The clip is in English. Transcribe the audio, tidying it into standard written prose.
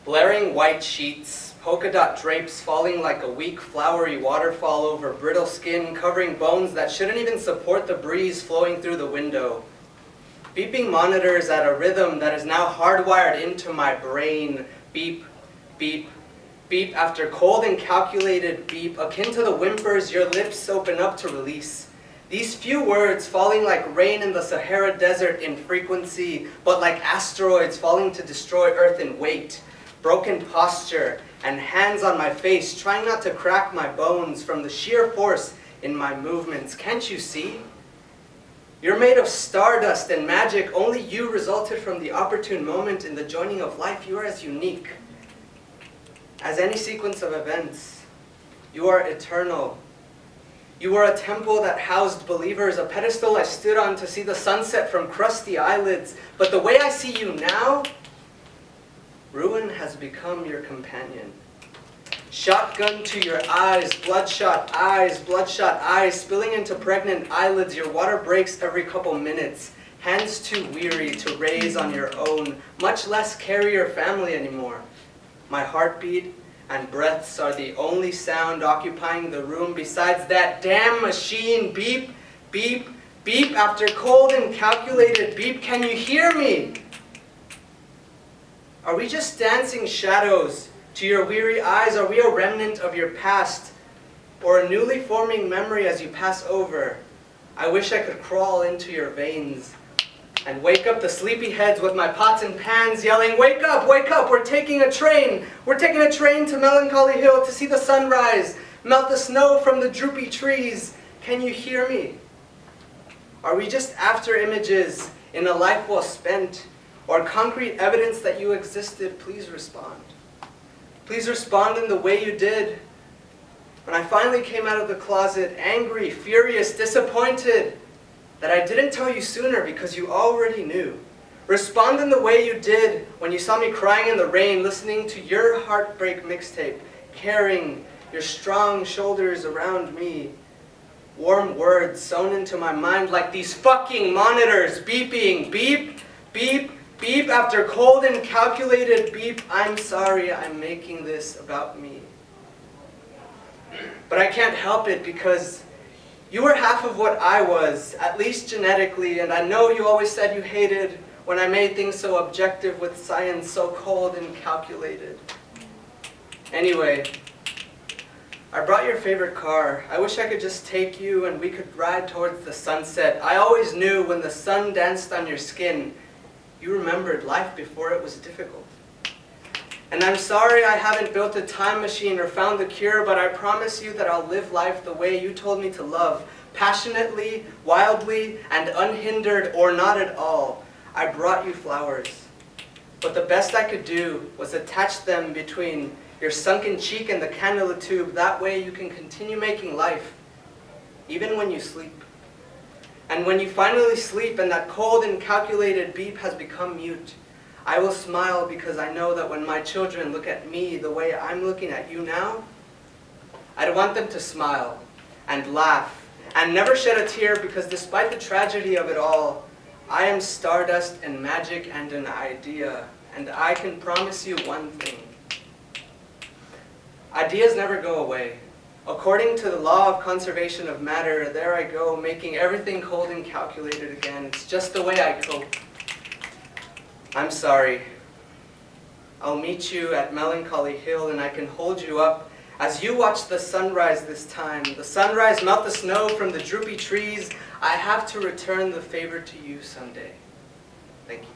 Blaring white sheets, polka dot drapes falling like a weak flowery waterfall over brittle skin, covering bones that shouldn't even support the breeze flowing through the window. Beeping monitors at a rhythm that is now hardwired into my brain. Beep, beep, beep after cold and calculated beep, akin to the whimpers your lips open up to release. These few words falling like rain in the Sahara Desert in frequency, but like asteroids falling to destroy Earth in weight. Broken posture and hands on my face, trying not to crack my bones from the sheer force in my movements. Can't you see? You're made of stardust and magic. Only you resulted from the opportune moment in the joining of life. You are as unique as any sequence of events. You are eternal. You were a temple that housed believers, a pedestal I stood on to see the sunset from crusty eyelids. But the way I see you now, ruin has become your companion. Shotgun to your eyes, bloodshot eyes, spilling into pregnant eyelids. Your water breaks every couple minutes. Hands too weary to raise on your own, much less carry your family anymore. My heartbeat and breaths are the only sound occupying the room besides that damn machine. Beep, beep, beep after cold and calculated beep. Can you hear me? Are we just dancing shadows to your weary eyes? Are we a remnant of your past or a newly forming memory as you pass over? I wish I could crawl into your veins and wake up the sleepy heads with my pots and pans yelling, wake up, we're taking a train. We're taking a train to Melancholy Hill to see the sunrise, melt the snow from the droopy trees. Can you hear me? Are we just after images in a life well spent or concrete evidence that you existed? Please respond. Please respond in the way you did when I finally came out of the closet, angry, furious, disappointed that I didn't tell you sooner because you already knew. Respond in the way you did when you saw me crying in the rain, listening to your heartbreak mixtape, carrying your strong shoulders around me. Warm words sewn into my mind like these fucking monitors, beeping, beep, beep, beep after cold and calculated beep. I'm sorry I'm making this about me. But I can't help it because you were half of what I was, at least genetically, and I know you always said you hated when I made things so objective with science so cold and calculated. Anyway, I brought your favorite car. I wish I could just take you and we could ride towards the sunset. I always knew when the sun danced on your skin, you remembered life before it was difficult. And I'm sorry I haven't built a time machine or found the cure, but I promise you that I'll live life the way you told me to love, passionately, wildly, and unhindered or not at all. I brought you flowers, but the best I could do was attach them between your sunken cheek and the cannula tube. That way you can continue making life, even when you sleep. And when you finally sleep and that cold and calculated beep has become mute, I will smile because I know that when my children look at me the way I'm looking at you now, I'd want them to smile and laugh and never shed a tear because despite the tragedy of it all, I am stardust and magic and an idea. And I can promise you one thing. Ideas never go away. According to the law of conservation of matter, there I go, making everything cold and calculated again. It's just the way I cope. I'm sorry. I'll meet you at Melancholy Hill and I can hold you up as you watch the sunrise this time. The sunrise melt the snow from the droopy trees. I have to return the favor to you someday. Thank you.